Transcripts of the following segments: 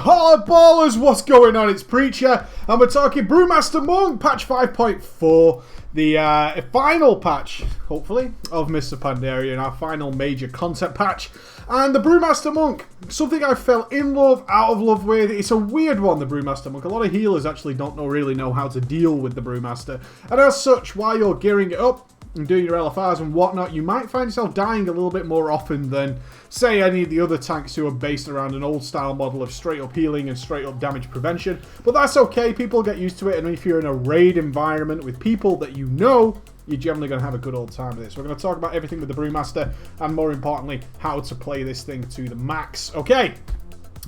Holla ballers, what's going on? It's Preacher, and we're talking Brewmaster Monk, patch 5.4, the final patch, hopefully, of Mr. Pandaria, and our final major content patch. And the Brewmaster Monk, something I fell in love, out of love with. It's a weird one, the Brewmaster Monk. A lot of healers actually don't really know how to deal with the Brewmaster. And as such, while you're gearing it up and doing your LFRs and whatnot, you might find yourself dying a little bit more often than, say, any of the other tanks who are based around an old style model of straight up healing and straight up damage prevention. But that's okay, people get used to it, and if you're in a raid environment with people that you know, you're generally going to have a good old time with this. We're going to talk about everything with the Brewmaster, and more importantly, how to play this thing to the max. Okay,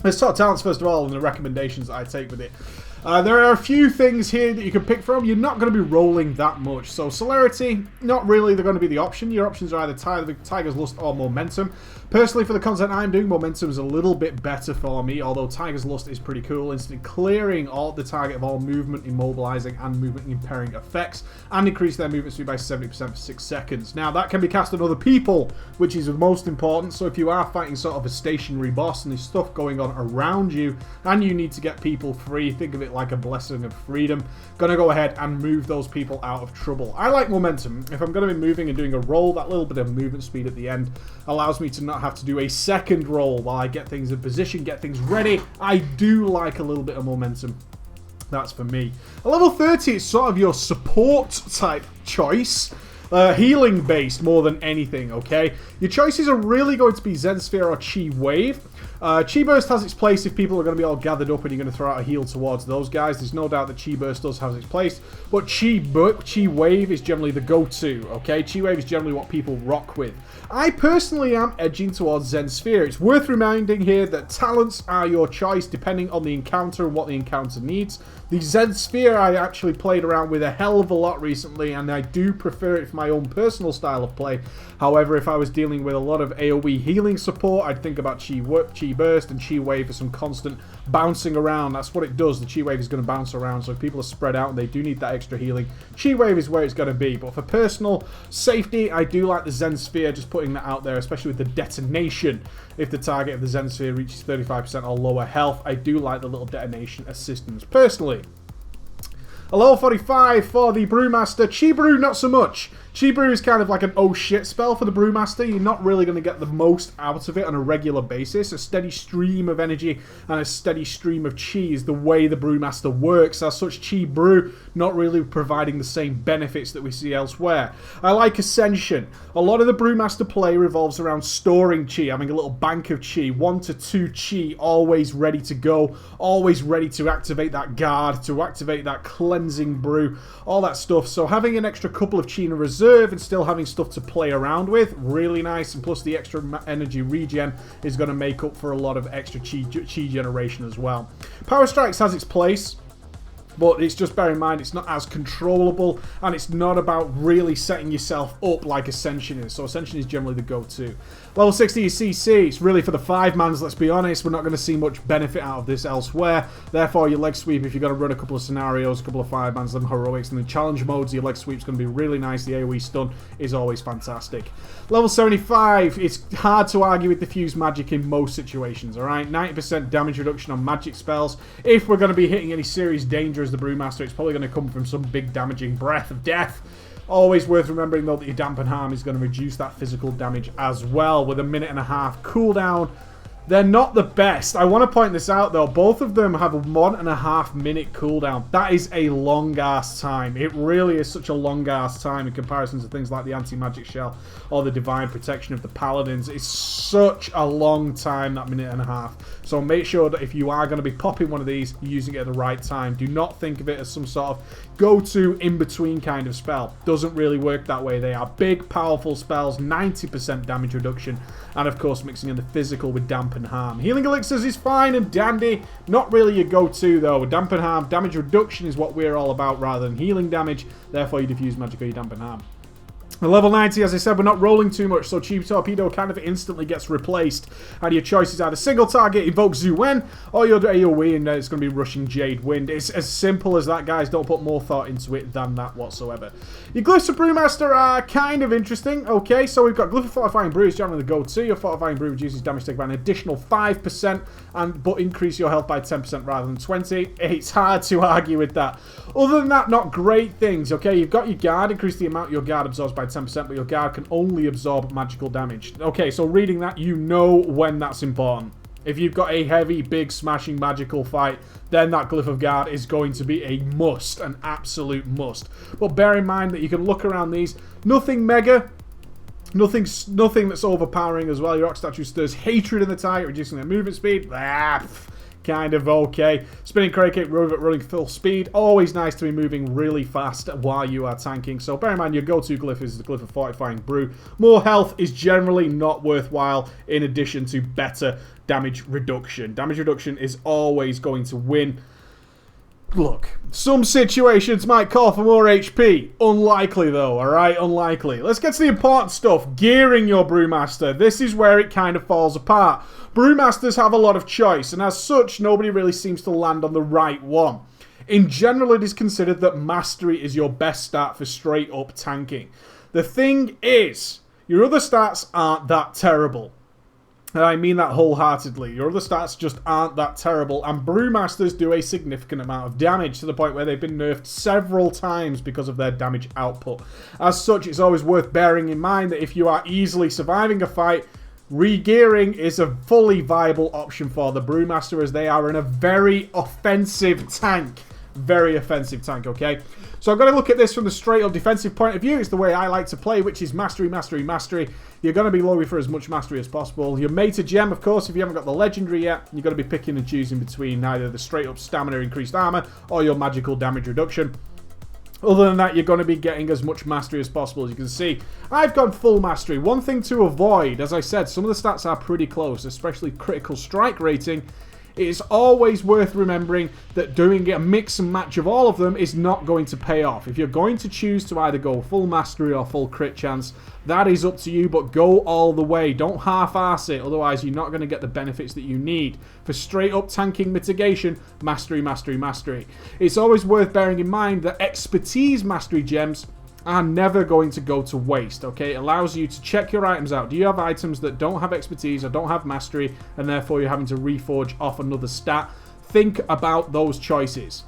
let's talk talents first of all, and the recommendations that I take with it. There are a few things here that you can pick from. You're not going to be rolling that much. So celerity, not really they're going to be the option. Your options are either Tiger's Lust or Momentum. Personally, for the content I'm doing, Momentum is a little bit better for me, although Tiger's Lust is pretty cool. Instant clearing all the target of all movement, immobilizing, and movement impairing effects, and increase their movement speed by 70% for 6 seconds. Now, that can be cast on other people, which is the most important. So if you are fighting sort of a stationary boss and there's stuff going on around you, and you need to get people free, think of it like a blessing of freedom. Gonna go ahead and move those people out of trouble. I like Momentum. If I'm going to be moving and doing a roll, that little bit of movement speed at the end allows me to not have to do a second roll while I get things in position, get things ready. I do like a little bit of Momentum. That's for me. At level 30, it's sort of your support type choice. Healing based more than anything, okay? Your choices are really going to be Zen Sphere or Chi Wave. Chi Burst has its place if people are going to be all gathered up and you're going to throw out a heal towards those guys. There's no doubt that Chi Burst does have its place, but Chi Wave is generally the go-to, okay? Chi Wave is generally what people rock with. I personally am edging towards Zen Sphere. It's worth reminding here that talents are your choice depending on the encounter and what the encounter needs. The Zen Sphere I actually played around with a hell of a lot recently, and I do prefer it for my own personal style of play. However, if I was dealing with a lot of AoE healing support, I'd think about Chi Burst and Chi Wave for some constant bouncing around. That's what it does. The Chi Wave is going to bounce around, so if people are spread out and they do need that extra healing, Chi Wave is where it's going to be. But for personal safety, I do like the Zen Sphere, just putting that out there, especially with the detonation. If the target of the Zen Sphere reaches 35% or lower health, I do like the little detonation assistance personally. A level 45 for the Brewmaster. Chi Brew, not so much. Chi Brew is kind of like an oh shit spell for the Brewmaster. You're not really going to get the most out of it on a regular basis. A steady stream of energy and a steady stream of chi is the way the Brewmaster works. As such, Chi Brew not really providing the same benefits that we see elsewhere. I like Ascension. A lot of the Brewmaster play revolves around storing chi, having a little bank of chi, 1 to 2 chi, always ready to go, always ready to activate that guard, to activate that cleansing brew, all that stuff. So having an extra couple of chi in a reserve and still having stuff to play around with, really nice. And plus the extra energy regen is going to make up for a lot of extra chi generation as well. Power Strikes has its place, but it's just bear in mind it's not as controllable, and it's not about really setting yourself up like Ascension is. So Ascension is generally the go-to. Level 60 is CC. It's really for the 5-mans, let's be honest. We're not going to see much benefit out of this elsewhere. Therefore, your leg sweep, if you're going to run a couple of scenarios, a couple of 5-mans, them heroics, and the challenge modes, your leg sweep's going to be really nice. The AoE stun is always fantastic. Level 75, it's hard to argue with diffuse magic in most situations, alright? 90% damage reduction on magic spells. If we're going to be hitting any serious danger as the Brewmaster, it's probably going to come from some big damaging breath of death. Always worth remembering though that your Dampen Harm is going to reduce that physical damage as well with a 1.5-minute cooldown. They're not the best. I want to point this out though. Both of them have a 1.5-minute cooldown. That is a long ass time. It really is such a long ass time in comparison to things like the Anti-Magic Shell or the Divine Protection of the Paladins. It's such a long time, that 1.5 minutes. So make sure that if you are going to be popping one of these, you're using it at the right time. Do not think of it as some sort of go-to in-between kind of spell. Doesn't really work that way. They are big, powerful spells, 90% damage reduction, and of course mixing in the physical with Dampen Harm. Healing Elixirs is fine and dandy, not really your go-to though. With Dampen Harm, damage reduction is what we're all about rather than healing damage, therefore you diffuse magic or you Dampen Harm. At level 90, as I said, we're not rolling too much, so Cheap Torpedo kind of instantly gets replaced. And your choice is either single target, evoke Zuen, or your AoE, and it's going to be rushing Jade Wind. It's as simple as that, guys. Don't put more thought into it than that whatsoever. Your glyphs of Brewmaster are kind of interesting. Okay, so we've got Glyph of Fortifying Brew is generally the go-to. Your Fortifying Brew reduces damage taken by an additional 5%, but increase your health by 10% rather than 20%. It's hard to argue with that. Other than that, not great things. Okay, you've got your guard, increase the amount your guard absorbs by 10%, but your guard can only absorb magical damage. Okay, so reading that, you know when that's important. If you've got a heavy, big, smashing magical fight, then that Glyph of Guard is going to be a must, an absolute must. But bear in mind that you can look around these. Nothing mega, nothing that's overpowering as well. Your Rock Statue stirs hatred in the target, reducing their movement speed. Kind of okay. Spinning Crane Kick, running full speed. Always nice to be moving really fast while you are tanking. So bear in mind your go-to glyph is the Glyph of Fortifying Brew. More health is generally not worthwhile in addition to better damage reduction. Damage reduction is always going to win. Look, some situations might call for more HP. Unlikely though, alright? Unlikely. Let's get to the important stuff. Gearing your Brewmaster. This is where it kind of falls apart. Brewmasters have a lot of choice, and as such, nobody really seems to land on the right one. In general, it is considered that Mastery is your best start for straight up tanking. The thing is, your other stats aren't that terrible. And I mean that wholeheartedly. Your other stats just aren't that terrible, and Brewmasters do a significant amount of damage to the point where they've been nerfed several times because of their damage output. As such, it's always worth bearing in mind that if you are easily surviving a fight, regearing is a fully viable option for the Brewmaster, as they are in a very offensive tank. Very offensive tank, okay? So I'm going to look at this from the straight up defensive point of view. It's the way I like to play, which is mastery, mastery, mastery. You're going to be lobby for as much mastery as possible. Your meta gem, of course, if you haven't got the legendary yet, you're going to be picking and choosing between either the straight up stamina increased armor or your magical damage reduction. Other than that, you're going to be getting as much mastery as possible. As you can see, I've gone full mastery. One thing to avoid, as I said, some of the stats are pretty close, especially critical strike rating. It is always worth remembering that doing a mix and match of all of them is not going to pay off. If you're going to choose to either go full mastery or full crit chance, that is up to you, but go all the way. Don't half-arse it, otherwise you're not going to get the benefits that you need. For straight up tanking mitigation, mastery, mastery, mastery. It's always worth bearing in mind that expertise mastery gems are never going to go to waste, okay? It allows you to check your items out. Do you have items that don't have expertise or don't have mastery, and therefore you're having to reforge off another stat? Think about those choices.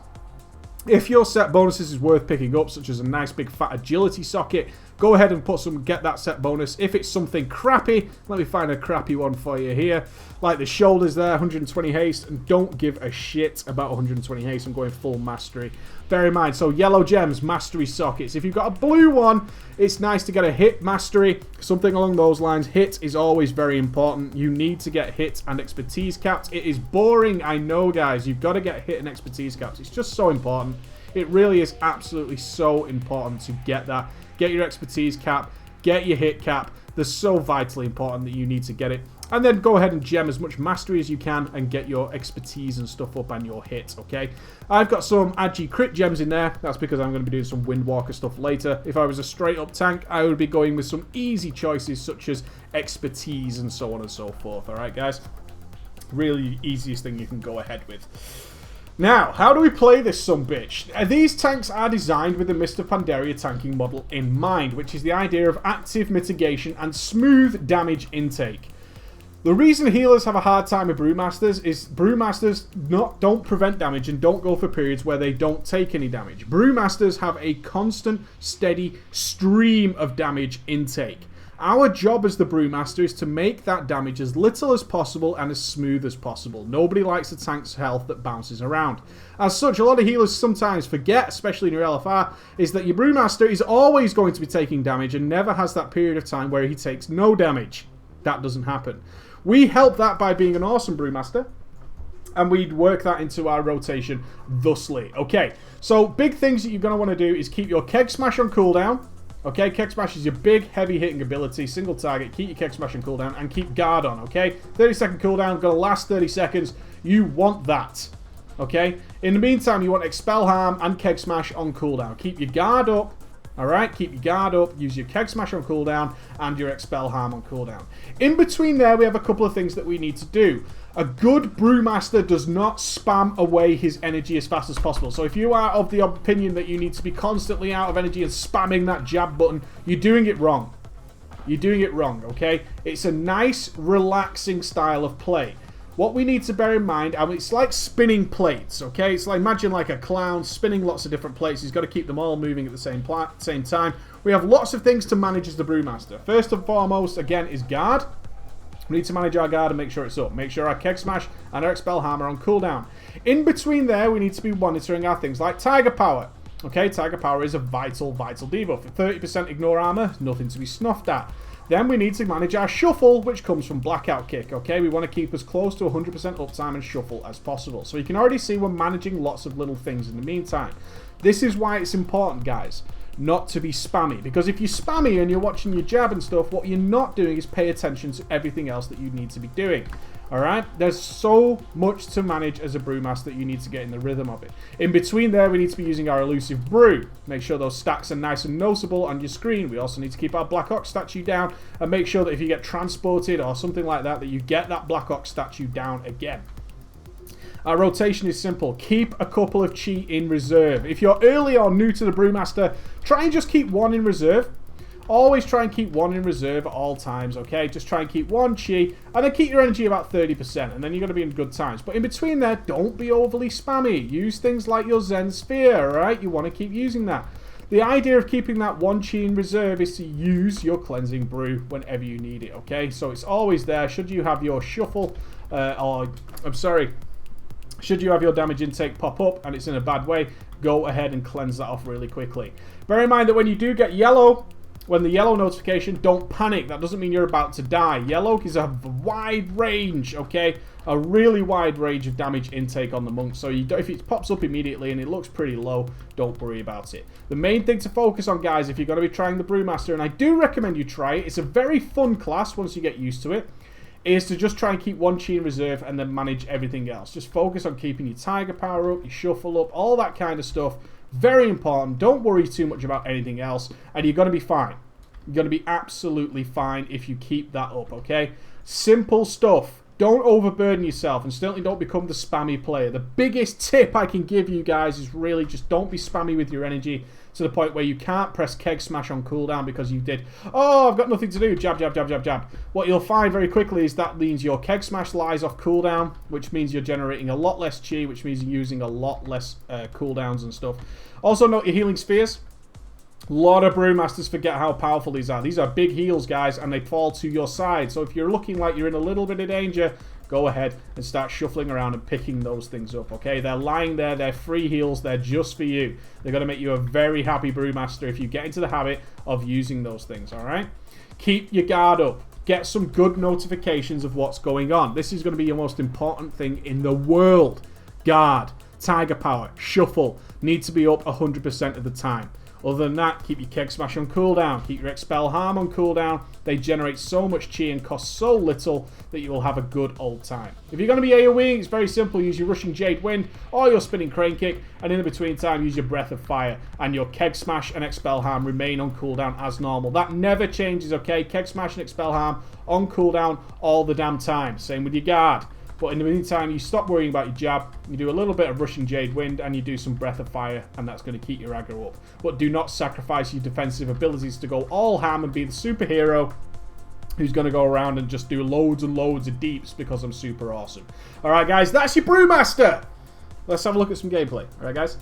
If your set bonuses is worth picking up, such as a nice big fat agility socket, go ahead and get that set bonus. If it's something crappy, let me find a crappy one for you here. Like the shoulders there, 120 haste, and don't give a shit about 120 haste. I'm going full mastery. Bear in mind, so yellow gems, mastery sockets. If you've got a blue one, it's nice to get a hit mastery, something along those lines. Hit is always very important. You need to get hit and expertise capped. It is boring, I know, guys. You've got to get hit and expertise capped. It's just so important. It really is absolutely so important to get that. Get your expertise cap, get your hit cap. They're so vitally important that you need to get it. And then go ahead and gem as much mastery as you can and get your expertise and stuff up and your hits, okay? I've got some Agi crit gems in there. That's because I'm going to be doing some Windwalker stuff later. If I was a straight up tank, I would be going with some easy choices such as expertise and so on and so forth, alright guys? Really easiest thing you can go ahead with. Now, how do we play this sumbitch? These tanks are designed with the Mr. Pandaria tanking model in mind, which is the idea of active mitigation and smooth damage intake. The reason healers have a hard time with Brewmasters is Brewmasters don't prevent damage and don't go for periods where they don't take any damage. Brewmasters have a constant, steady stream of damage intake. Our job as the Brewmaster is to make that damage as little as possible and as smooth as possible. Nobody likes a tank's health that bounces around. As such, a lot of healers sometimes forget, especially in your LFR, is that your Brewmaster is always going to be taking damage and never has that period of time where he takes no damage. That doesn't happen. We help that by being an awesome Brewmaster, and we'd work that into our rotation thusly. Okay, so big things that you're going to want to do is keep your Keg Smash on cooldown. Okay, Keg Smash is your big, heavy hitting ability, single target, keep your Keg Smash on cooldown, and keep guard on, okay? 30-second cooldown, going to last 30 seconds. You want that, okay? In the meantime, you want Expel Harm and Keg Smash on cooldown. Keep your guard up, Alright, keep your guard up, use your Keg Smash on cooldown, and your Expel Harm on cooldown. In between there, we have a couple of things that we need to do. A good Brewmaster does not spam away his energy as fast as possible. So if you are of the opinion that you need to be constantly out of energy and spamming that jab button, you're doing it wrong. You're doing it wrong, okay? It's a nice, relaxing style of play. What we need to bear in mind, it's like spinning plates, okay? It's like, imagine like a clown spinning lots of different plates. He's got to keep them all moving at the same time. We have lots of things to manage as the Brewmaster. First and foremost, again, is guard. We need to manage our guard and make sure it's up. Make sure our Keg Smash and our Expel Harm are on cooldown. In between there, we need to be monitoring our things like Tiger Power. Okay, Tiger Power is a vital debuff. 30% ignore armor, nothing to be snuffed at. Then we need to manage our Shuffle, which comes from Blackout Kick, okay? We want to keep as close to 100% uptime and Shuffle as possible. So you can already see we're managing lots of little things in the meantime. This is why it's important, guys, not to be spammy. Because if you're spammy and you're watching your jab and stuff, what you're not doing is pay attention to everything else that you need to be doing. Alright? There's so much to manage as a Brewmaster that you need to get in the rhythm of it. In between there, we need to be using our Elusive Brew. Make sure those stacks are nice and noticeable on your screen. We also need to keep our Black Ox statue down and make sure that if you get transported or something like that, that you get that Black Ox statue down again. Our rotation is simple. Keep a couple of chi in reserve. If you're early or new to the Brewmaster, try and just keep one in reserve. Always try and keep one in reserve at all times, okay? Just try and keep one chi, and then keep your energy about 30%, and then you're going to be in good times. But in between there, don't be overly spammy. Use things like your Zen Sphere, alright? You want to keep using that. The idea of keeping that one chi in reserve is to use your Cleansing Brew whenever you need it, okay? So it's always there. Should you have your Shuffle, should you have your damage intake pop up and it's in a bad way, go ahead and cleanse that off really quickly. Bear in mind that when you do get yellow, when the yellow notification, don't panic. That doesn't mean you're about to die. Yellow is a wide range, okay? A really wide range of damage intake on the monk. So if it pops up immediately and it looks pretty low, don't worry about it. The main thing to focus on, guys, if you're going to be trying the Brewmaster, and I do recommend you try it, it's a very fun class once you get used to it, is to just try and keep one chi in reserve and then manage everything else. Just focus on keeping your Tiger Power up, your Shuffle up, all that kind of stuff. Very important. Don't worry too much about anything else, and you're going to be fine. You're going to be absolutely fine if you keep that up, okay? Simple stuff. Don't overburden yourself, and certainly don't become the spammy player. The biggest tip I can give you guys is really just don't be spammy with your energy to the point where you can't press Keg Smash on cooldown because you did, oh, I've got nothing to do, jab, jab, jab, jab, jab. What you'll find very quickly is that means your Keg Smash lies off cooldown, which means you're generating a lot less chi, which means you're using a lot less cooldowns and stuff. Also note your Healing Spheres. A lot of Brewmasters forget how powerful these are. These are big heals, guys, and they fall to your side. So if you're looking like you're in a little bit of danger, go ahead and start shuffling around and picking those things up, okay? They're lying there. They're free heals. They're just for you. They're going to make you a very happy Brewmaster if you get into the habit of using those things, all right? Keep your guard up. Get some good notifications of what's going on. This is going to be your most important thing in the world. Guard, Tiger Power, Shuffle need to be up 100% of the time. Other than that, keep your Keg Smash on cooldown. Keep your Expel Harm on cooldown. They generate so much chi and cost so little that you will have a good old time. If you're going to be AoEing, it's very simple. Use your Rushing Jade Wind or your Spinning Crane Kick. And in the between time, use your Breath of Fire. And your Keg Smash and Expel Harm remain on cooldown as normal. That never changes, okay? Keg Smash and Expel Harm on cooldown all the damn time. Same with your guard. But in the meantime, you stop worrying about your jab, you do a little bit of Rushing Jade Wind, and you do some Breath of Fire, and that's going to keep your aggro up. But do not sacrifice your defensive abilities to go all ham and be the superhero who's going to go around and just do loads and loads of deeps because I'm super awesome. Alright guys, that's your Brewmaster! Let's have a look at some gameplay. Alright guys?